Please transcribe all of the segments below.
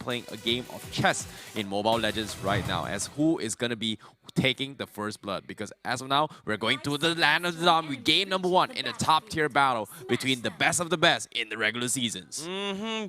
playing a game of chess in Mobile Legends right now, as who is going to be taking the first blood. Because as of now, we're going to the land of the dawn with game number 1 in a top tier battle between the best of the best in the regular seasons.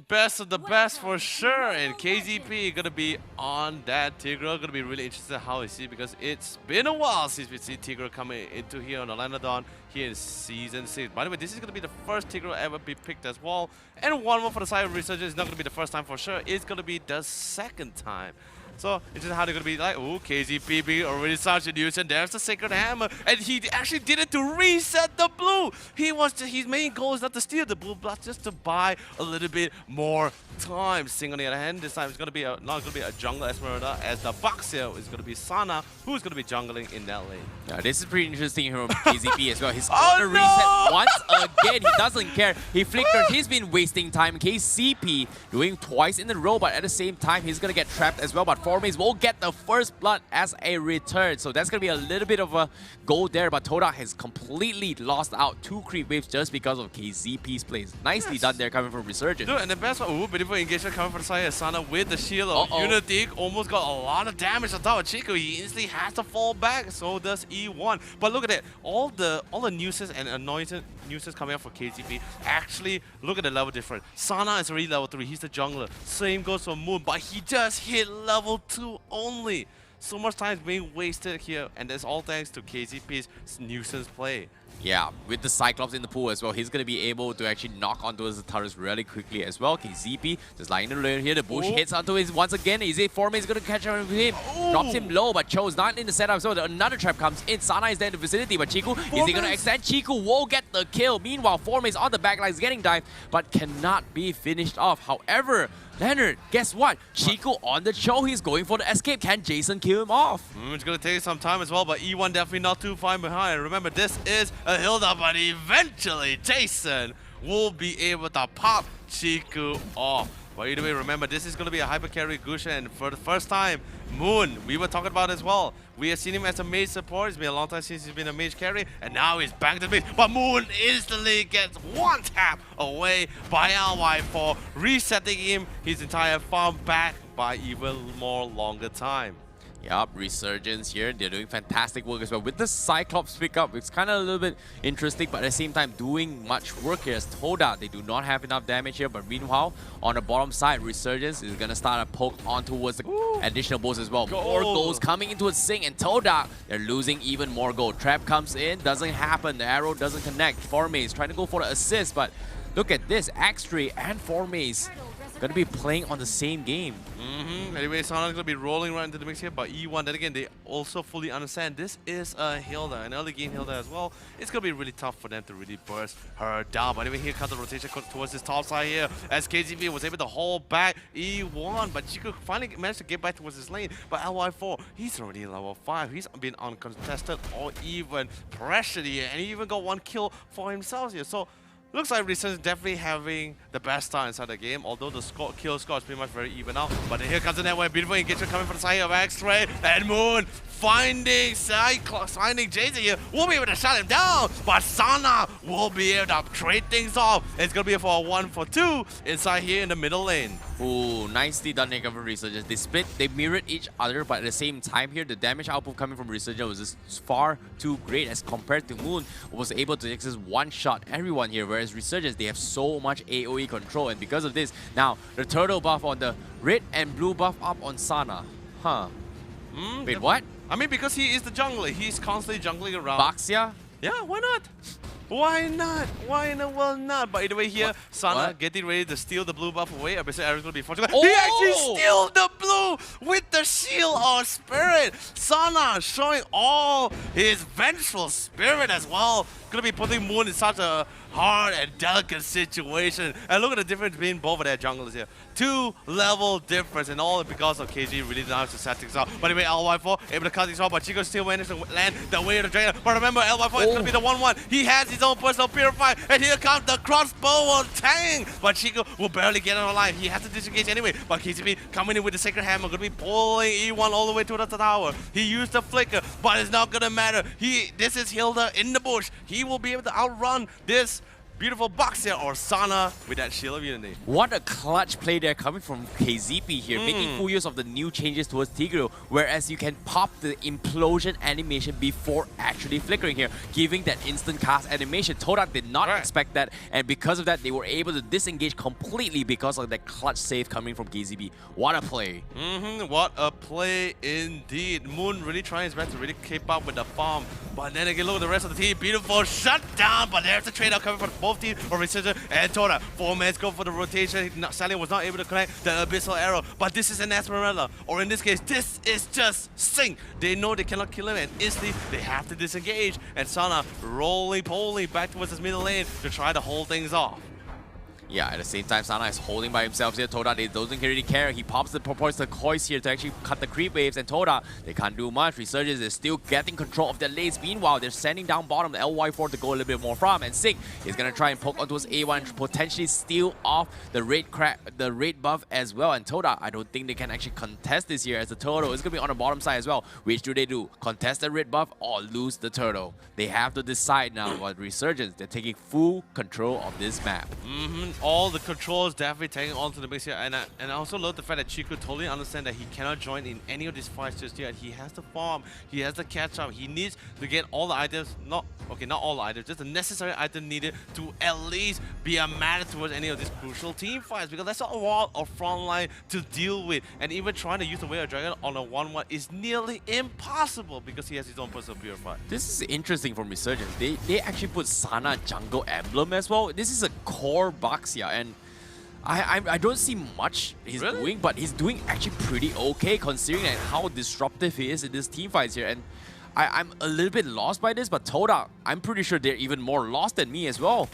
Best of the best for sure. And KZP gonna be on that Tigeral. Gonna be really interested how we see, because it's been a while since we see Tigeral coming into here on the land of the dawn here in Season 6. By the way, this is gonna be the first Tigeral ever be picked as well. And one more for the side of Resurgence. It's not gonna be the first time for sure. It's gonna be the second time. So it's just how they're gonna be like, oh, KZP already such a nuisance. There's the Sacred Hammer, and he actually did it to reset the blue. His main goal is not to steal the blue blood, just to buy a little bit more time. Sing on the other hand, this time it's gonna be not gonna be a jungler Esmeralda, as the Baxia is gonna be Sana, who's gonna be jungling in that lane. Yeah, this is pretty interesting here from KZP as well. He's gonna reset once again. He doesn't care. He flickered. He's been wasting time. KCP doing twice in a row, but at the same time, he's gonna get trapped as well. But Formaze will get the first blood as a return. So that's going to be a little bit of a goal there. But Todak has completely lost out 2 creep waves just because of KZP's plays. Nicely done there coming from Resurgence. Dude, and the best one, beautiful engagement coming from the side of Sana with the shield of Unity. Almost got a lot of damage on top of Chico. He instantly has to fall back. So does E1. But look at it. All the nuisance and annoyances coming up for KZP. Actually, look at the level difference. Sana is already level 3. He's the jungler. Same goes for Moon. But he just hit level 2 only. So much time is being wasted here, and that's all thanks to KZP's nuisance play. Yeah, with the Cyclops in the pool as well, he's going to be able to actually knock onto his turrets really quickly as well. KZP just lying in the lane here. The bush hits onto his once again. Easy Formaze is going to catch up with him. Drops him low, but Cho's not in the setup. So another trap comes in. Sana is there in the vicinity, but Chiku, is he going to extend? Chiku will get the kill. Meanwhile, Formaze on the backline is getting dived, but cannot be finished off. However, Leonard, guess what? Chico on the show, he's going for the escape. Can Jason kill him off? It's going to take some time as well, but E1 definitely not too far behind. Remember, this is a Hilda, but eventually Jason will be able to pop Chico off. But either way, remember, this is going to be a hyper carry Gusha, and for the first time, Moon, we were talking about as well. We have seen him as a mage support. It's been a long time since he's been a mage carry, and now he's back to the mage. But Moon instantly gets one tap away by LY4, resetting him his entire farm back by even more longer time. Yup, Resurgence here. They're doing fantastic work as well. With the Cyclops pickup, it's kind of a little bit interesting, but at the same time, doing much work here. As Todak, they do not have enough damage here, but meanwhile, on the bottom side, Resurgence is going to start a poke on towards the additional bulls as well. More goals coming into a sing, and Todak, they're losing even more gold. Trap comes in, doesn't happen. The arrow doesn't connect. Formaze trying to go for the assist, but look at this. Axtray and Formaze going to be playing on the same game. Anyway, Sana's going to be rolling right into the mix here, but E1, then again, they also fully understand this is a Hilda, an early game Hilda as well. It's going to be really tough for them to really burst her down. But anyway, here comes the rotation towards this top side here, as KGB was able to hold back E1, but Chico finally managed to get back towards his lane. But LY4, he's already level 5. He's been uncontested or even pressured here, and he even got 1 kill for himself here. So looks like Resurgence definitely having the best start inside the game, although the kill score is pretty much very even out. But then here comes the network, beautiful engagement coming from the side of X-Ray, and Moon finding Cyclops, finding Jason here, will be able to shut him down, but Sana will be able to trade things off. It's going to be for a 1-for-2 inside here in the middle lane. Ooh, nicely done here from Resurgence. They split, they mirrored each other, but at the same time here, the damage output coming from Resurgence was just far too great as compared to Moon, who was able to just one-shot everyone here, whereas Resurgence, they have so much AoE control, and because of this, now the turtle buff on the red and blue buff up on Sana. Wait, what? I mean, because he is the jungler, he's constantly jungling around. Baxia? Yeah, why not? Why not? Why in the world not? By the way, here, Sana getting ready to steal the blue buff away. Obviously, Eric's going to be fortunate. He actually steals the blue with the shield of spirit. Sana showing all his vengeful spirit as well. Going to be putting Moon in such a hard and delicate situation. And look at the difference between both of their junglers here. 2-level difference, and all because of KG really knows to set things up. But anyway, LY4 able to cut things off, but Chico still managed to land the way of the Dragon. But remember, LY4 is going to be the 1-1. He has his own personal purify, and here comes the crossbow of Tang. But Chico will barely get on alive. He has to disengage anyway. But KGB coming in with the Sacred Hammer, going to be pulling E1 all the way to the tower. He used the flicker, but it's not going to matter. This is Hilda in the bush. He will be able to outrun this beautiful Baxia or Sana with that Shield of Unity. What a clutch play there coming from KZP here, making full use of the new changes towards Tigeral, whereas you can pop the implosion animation before actually flickering here, giving that instant cast animation. Todak did not expect that, and because of that, they were able to disengage completely because of that clutch save coming from KZP. What a play. What a play indeed. Moon really trying his best to really keep up with the farm, but then again, look at the rest of the team. Beautiful shutdown, but there's a trade-out coming from both teams of Resurgence and Todak. 4 men go for the rotation. Sally was not able to connect the Abyssal Arrow, but this is an Esmeralda, or in this case, this is just Sing. They know they cannot kill him, and instantly they have to disengage. And Sana rolling back towards his middle lane to try to hold things off. Yeah, at the same time, Sana is holding by himself here. Toda, they doesn't really care. He pops the turquoise here to actually cut the creep waves, and Toda, they can't do much. Resurgence is still getting control of their lanes. Meanwhile, they're sending down bottom the LY4 to go a little bit more from, and Sig is gonna try and poke onto his A1 and potentially steal off the red buff as well. And Toda, I don't think they can actually contest this here, as the turtle is gonna be on the bottom side as well. Which do they do? Contest the red buff or lose the turtle? They have to decide now. What Resurgence, they're taking full control of this map. All the controls definitely taking onto the mix here, and I also love the fact that Chico totally understands that he cannot join in any of these fights just yet. He has to farm, he has to catch up, he needs to get all the items, not all the items, just the necessary item needed to at least be a matter towards any of these crucial team fights, because that's a lot of front line to deal with, and even trying to use the Way of Dragon on a 1-1 is nearly impossible because he has his own personal purifier. This is interesting from Resurgence. They actually put Sana jungle emblem as well. This is a core Baxia, and I don't see much he's doing, but he's doing actually pretty okay considering like how disruptive he is in this team fights here. And I'm a little bit lost by this, but Toda, I'm pretty sure they're even more lost than me as well.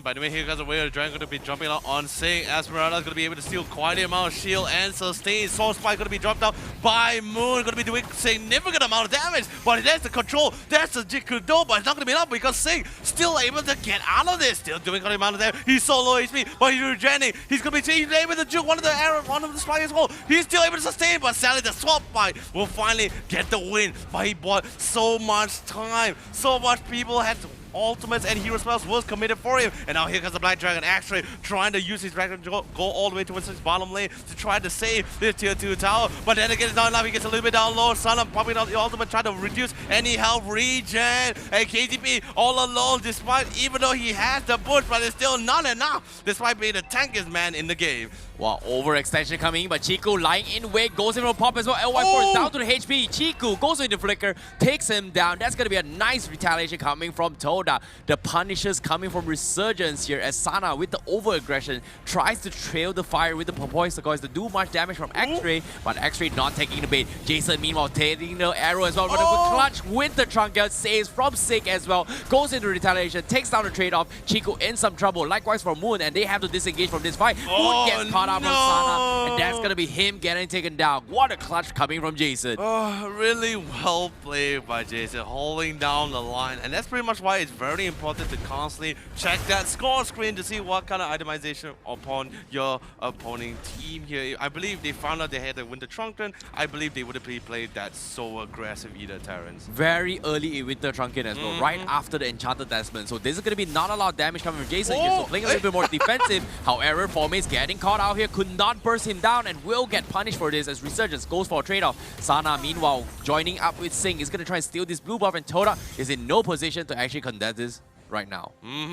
By the way, here comes the Way of Dragon going to be jumping out on Sing. Esmeralda is going to be able to steal quite a amount of shield and sustain. Soul Spike going to be dropped out by Moon, going to be doing significant amount of damage. But there's the control, there's the Jikudo, but it's not going to be enough because Sing still able to get out of this. Still doing quite a amount of damage. He's so low HP, but he's regenerating. He's going to be able to juke one of the arrows, one of the spikes as well. He's still able to sustain, but Sally, the swap fight, will finally get the win. But he bought so much time, so much people had to ultimates and hero spells was committed for him, and now here comes the Black Dragon actually trying to use his dragon to go all the way towards his bottom lane to try to save this tier 2 tower, but then again it's not enough. He gets a little bit down low. Sana popping out the ultimate trying to reduce any health regen, and KTP all alone despite, even though he has the boost, but it's still not enough despite being the tankiest man in the game. Wow, overextension coming, but Chiku lying in wait, goes in for a pop as well. LY4 is down to the HP. Chiku goes into Flicker, takes him down. That's going to be a nice retaliation coming from Toda. The punishes coming from Resurgence here as Sana, with the overaggression, tries to trail the fire with the Popoy Turquoise to do much damage from X-Ray, but X-Ray not taking the bait. Jason, meanwhile, taking the arrow as well. But a clutch with the Trunkel, saves from Sick as well. Goes into retaliation, takes down the trade-off. Chiku in some trouble. Likewise for Moon, and they have to disengage from this fight. Moon gets caught up on Sana, and that's gonna be him getting taken down. What a clutch coming from Jason. Oh, really well played by Jason, holding down the line, and that's pretty much why it's very important to constantly check that score screen to see what kind of itemization upon your opponent team here. I believe they found out they had a Winter Trunken. I believe they would have played that so aggressive either, Terrence. Very early in Winter Trunken as well, right after the Enchanted Talisman. So this is gonna be not a lot of damage coming from Jason here, so playing a little bit more defensive. However, Formate's getting caught out here, could not burst him down and will get punished for this as Resurgence goes for a trade-off. Sana, meanwhile, joining up with Sing, is gonna try and steal this blue buff, and Toda is in no position to actually contest this right now.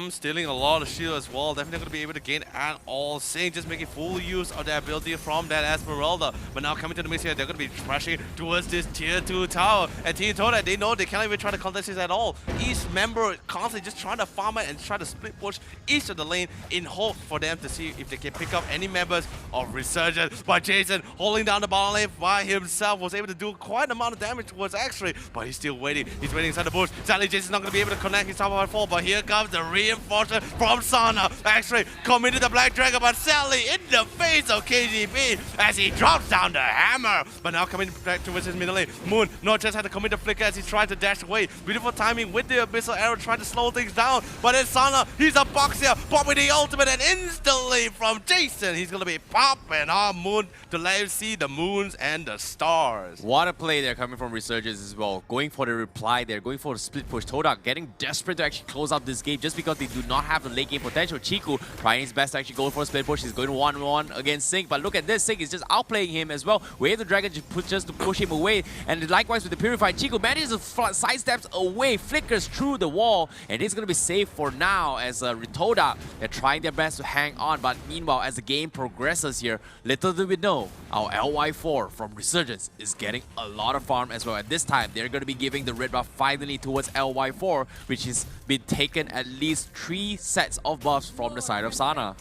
Stealing a lot of shield as well. Definitely going to be able to gain at all. Sing just making full use of that ability from that Esmeralda. But now coming to the mix here, they're going to be crashing towards this tier 2 tower. And Team Todak, they know they can't even try to contest this at all. Each member constantly just trying to farm it and try to split push each of the lane in hope for them to see if they can pick up any members of Resurgence. But Jason holding down the bottom lane by himself was able to do quite an amount of damage towards X-Ray, but he's still waiting. He's waiting inside the bush. Sadly, Jason's not going to be able to connect his top of fall, but here comes the reinforcement from Sana. X-Ray coming to the Black Dragon, but Sally in the face of KGB as he drops down the hammer. But now coming back towards his middle lane. Moon not just had to commit the flicker as he tried to dash away. Beautiful timing with the Abyssal Arrow trying to slow things down. But then Sana, he's a Baxia, popping the ultimate, and instantly from Jason, he's going to be popping on Moon to let him see the moons and the stars. What a play there coming from Resurgence as well. Going for the reply there, going for the split push. Todak getting desperate to actually close out this game just because they do not have the late game potential. Chiku trying his best to actually go for a split push. He's going 1-1 against Sing, but look at this. Sing is just outplaying him as well. Wave the Dragon just to push him away, and likewise with the Purified, Chiku manages to sidesteps away, flickers through the wall, and he's going to be safe for now as Todak, they're trying their best to hang on, but meanwhile as the game progresses here, little do we know, our LY4 from Resurgence is getting a lot of farm as well. At this time, they're going to be giving the red buff finally towards LY4, which has been taken at least 3 sets of buffs from the side of Sana.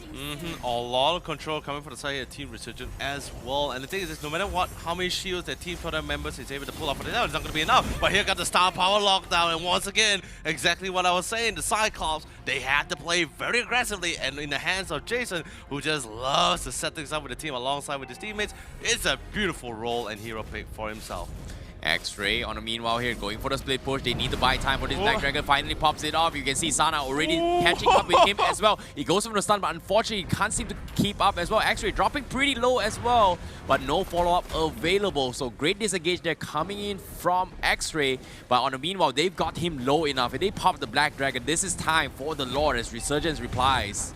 A lot of control coming from the side of Team Resurgence as well. And the thing is no matter what, how many shields that Team Todak members is able to pull off for the it's not going to be enough. But here got the star power lockdown, and once again, exactly what I was saying, the Cyclops, they had to play very aggressively, and in the hands of Jason, who just loves to set things up with the team alongside with his teammates, it's a beautiful role and hero pick for himself. X-Ray on the meanwhile here, going for the split push. They need to buy time for this Black Dragon. Finally pops it off. You can see Sana already catching up with him as well. He goes for the stun, but unfortunately he can't seem to keep up as well. X-Ray dropping pretty low as well, but no follow-up available. So great disengage there coming in from X-Ray. But on the meanwhile, they've got him low enough. If they pop the Black Dragon, this is time for the Lord as Resurgence replies.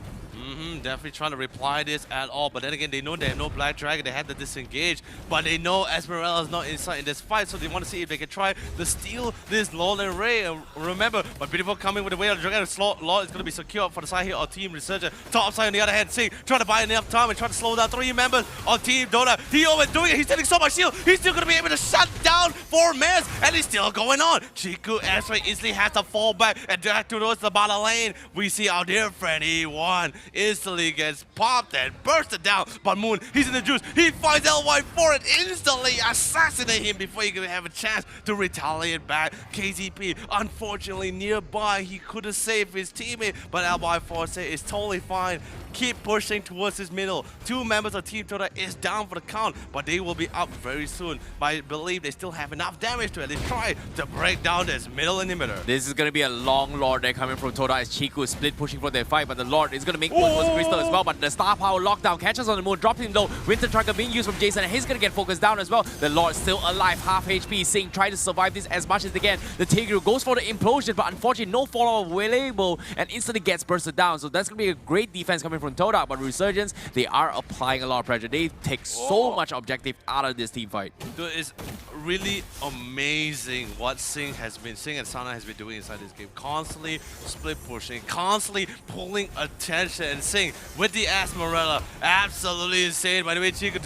Definitely trying to reply this at all, but then again, they know they have no Black Dragon, they had to disengage, but they know Esmeralda is not inside in this fight, so they want to see if they can try to steal this Lord and Ray. And remember, but beautiful coming with the way of the Dragon, Lord is going to be secured for the side here of Team Resurgence. Top side on the other hand, Sing trying to buy enough time and trying to slow down 3 members on Team Todak. He overdoing it, he's taking so much shield, he's still going to be able to shut down 4 mans, and it's still going on. Chiku Esme easily has to fall back and back towards the bottom lane. We see our dear friend E1 instantly gets popped and bursted down, but Moon, he's in the juice. He finds LY4 and instantly assassinate him before he can have a chance to retaliate back. KZP, unfortunately nearby, he couldn't save his teammate, but LY4 say it's totally fine. Keep pushing towards his middle. 2 members of Team Todak is down for the count, but they will be up very soon. But I believe they still have enough damage to at least try to break down this middle inhibitor. This is going to be a long Lord there coming from Todak as Chiku is split pushing for their fight, but the Lord is going to make one towards Crystal as well, but the star power lockdown catches on the Moon, drops him low. Winter Tracker being used from Jason, and he's going to get focused down as well. The Lord still alive, half HP. Sing trying to survive this as much as they can. The Tigeral goes for the implosion, but unfortunately no follow-up available and instantly gets bursted down. So that's going to be a great defense coming from Todak, but Resurgence, they are applying a lot of pressure. They take so much objective out of this team fight. Dude, it's really amazing what Sing and Sana has been doing inside this game. Constantly split pushing, constantly pulling attention, and Sing with the Esmeralda, absolutely insane. By the way, Chiku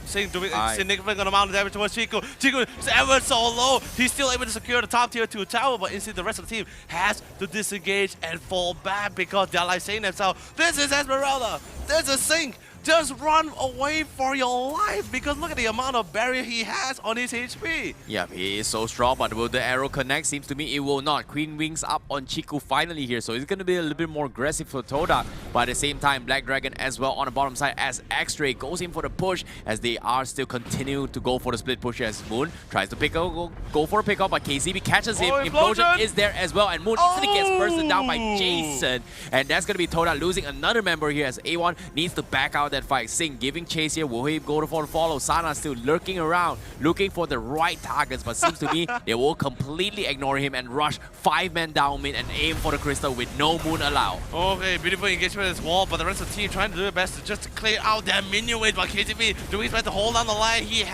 Sing doing a significant amount of damage towards Chiku. Chiku is ever so low. He's still able to secure the top tier 2 tower, but instead the rest of the team has to disengage and fall back because they're like saying themselves, this is Esmeralda, this is Sing. Just run away for your life because look at the amount of barrier he has on his HP. Yeah, he is so strong, but will the arrow connect? Seems to me it will not. Queen Wings up on Chiku finally here, so it's going to be a little bit more aggressive for Todak. But at the same time, Black Dragon as well on the bottom side as X-Ray goes in for the push as they are still continuing to go for the split push as Moon tries to go for a pick up, but KCB catches him. Implosion is there as well, and Moon instantly gets bursted down by Jason. And that's going to be Todak losing another member here as A1 needs to back out that fight. Sing giving chase here. Will he go for the follow? Sana still lurking around, looking for the right targets, but seems to me they will completely ignore him and rush 5 men down mid and aim for the crystal with no Moon allowed. Okay, beautiful engagement as well, but the rest of the team trying to do their best to just clear out that minion wave. But KTV doing his best to hold on the line. He's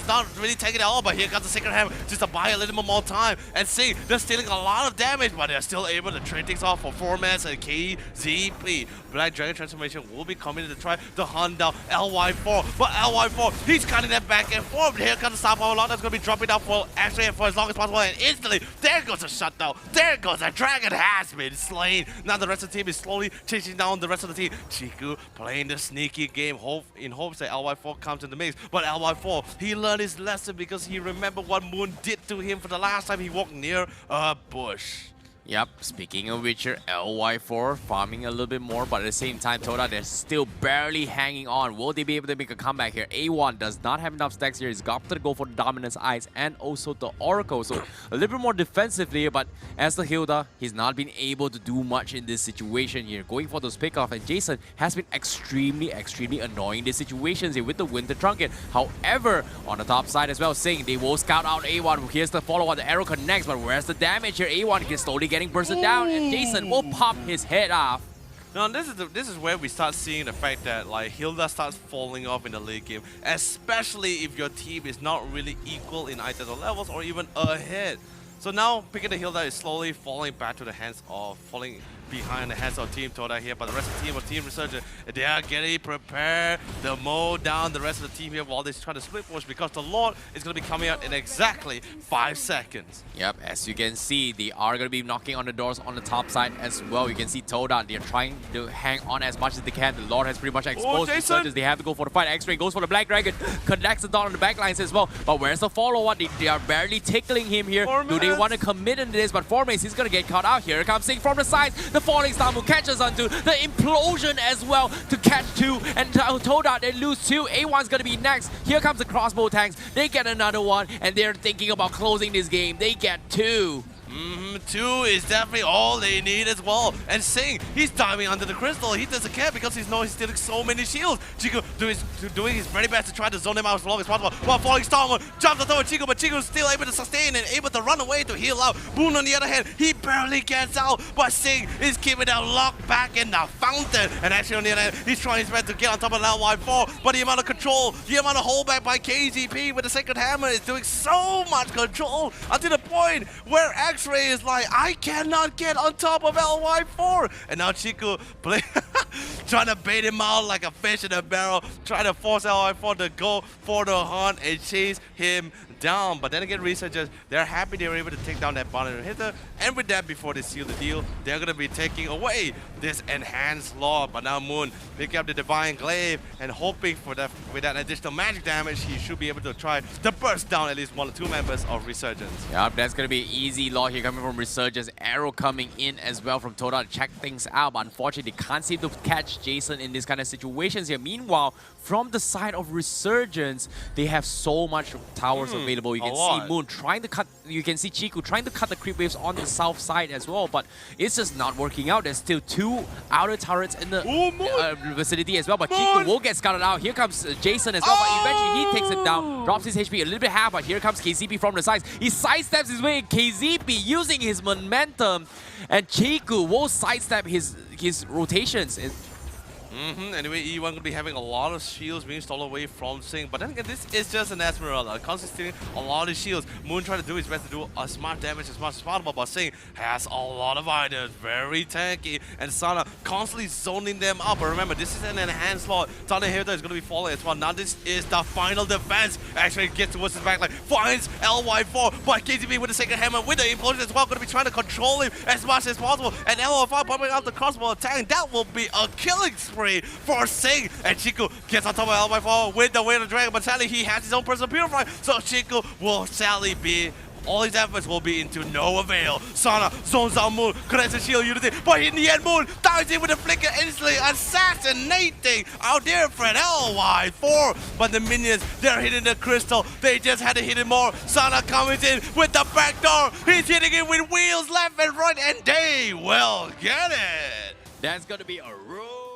not really taking it all, but here comes the Sacred Hammer just to buy a little bit more time. And Sing, they're stealing a lot of damage, but they're still able to trade things off for 4 mans and KZP. Black Dragon transformation will be coming to try to hunt down LY4, but LY4, he's cutting that back and forth. Here comes the star power lock that's going to be dropping down for X-Ray for as long as possible, and instantly, there goes the shutdown. There goes the dragon has been slain. Now the rest of the team is slowly chasing down the rest of the team. Chiku playing the sneaky game in hopes that LY4 comes in the mix, but LY4, he learned his lesson because he remembered what Moon did to him for the last time he walked near a bush. Yep, speaking of which, LY4 farming a little bit more, but at the same time, Todak, they're still barely hanging on. Will they be able to make a comeback here? A1 does not have enough stacks here. He's got to go for the Dominance Eyes and also the Oracle. So a little bit more defensively, but as the Hilda, he's not been able to do much in this situation here. Going for those pickoff, and Jason has been extremely annoying in these situations here with the Winter Trunket. However, on the top side as well, Sing, they will scout out A1. Here's the follow-up, the arrow connects, but where's the damage here? A1 can slowly get getting bursted down, and Jason will pop his head off. Now this is where we start seeing the fact that like Hilda starts falling off in the late game, especially if your team is not really equal in either the levels or even ahead. So now picking the Hilda is slowly falling back to the hands of behind the hands of Team Todak here, but the rest of the team of Team Resurgence, they are getting prepared to mow down the rest of the team here while they try to split push, because the Lord is going to be coming out in exactly 5 seconds. Yep, as you can see, they are going to be knocking on the doors on the top side as well. You can see Todak, they're trying to hang on as much as they can. The Lord has pretty much exposed Resurgence. They have to go for the fight. X-Ray goes for the Black Dragon, connects the dot on the backlines as well. But where's the follow-up? They are barely tickling him here. Do they want to commit into this? But Formace is going to get caught out here. Comes Sing from the sides. The falling star move catches onto the implosion as well to catch 2, and Todak, they lose 2. A1's gonna be next. Here comes the crossbow tanks. They get another one, and they're thinking about closing this game. They get 2. 2 is definitely all they need as well. And Sing, he's diving under the crystal. He doesn't care because he knows he's stealing so many shields. Chico doing his very best to try to zone him out as long as possible. While falling Storm jumps on top of Chico, but Chico's still able to sustain and able to run away to heal out. Boon on the other hand, he barely gets out, but Sing is keeping that lock back in the fountain. And actually on the other hand, he's trying his best to get on top of LY4, but the amount of control, the amount of holdback by KGP with the second hammer is doing so much control until the point where X-Ray is like, I cannot get on top of LY4. And now Chico trying to bait him out like a fish in a barrel, trying to force LY4 to go for the hunt and chase him down. But then again, Resurgence, they're happy they were able to take down that boundary hitter, and with that, before they seal the deal, they're going to be taking away this enhanced law. But now Moon picking up the Divine Glaive and hoping for that, with that additional magic damage, he should be able to try to burst down at least 1 or 2 members of Resurgence. Yep, that's going to be an easy law here coming from Resurgence. Arrow coming in as well from Todak to check things out, but unfortunately they can't seem to catch Jason in these kind of situations here. Meanwhile, from the side of Resurgence, they have so much towers available. You can see Moon trying to cut, you can see Chico trying to cut the creep waves on the south side as well, but it's just not working out. There's still 2 outer turrets in the vicinity as well, but Chico will get scouted out. Here comes Jason as well, but eventually he takes it down, drops his HP a little bit half, but here comes KZP from the sides. He sidesteps his way, KZP using his momentum, and Chico will sidestep his rotations. Anyway, E1 going to be having a lot of shields being stolen away from Sing. But then again, this is just an Esmeralda. Constantly stealing a lot of shields. Moon trying to do his best to do as much damage as much as possible. But Sing has a lot of items. Very tanky. And Sana constantly zoning them up. But remember, this is an enhanced slot. Sana Hilda is going to be falling as well. Now this is the final defense. Actually gets towards his back, like finds LY4. But KTB with the second hammer with the implosion as well. Going to be trying to control him as much as possible. And LY4 pumping out the crossbow attack. That will be a killing spree for Sing, and Chico gets on top of LY4 with the Weight of the Dragon, but sadly he has his own personal purify, so Chico will sadly be, all his efforts will be into no avail. Sana zones out Moon, connects the shield unity, but in the end Moon dives in with a flicker, instantly assassinating our dear friend LY4. But the minions, they're hitting the crystal, they just had to hit it more. Sana comes in with the back door, he's hitting it with wheels left and right, and they will get it. That's gonna be a roll.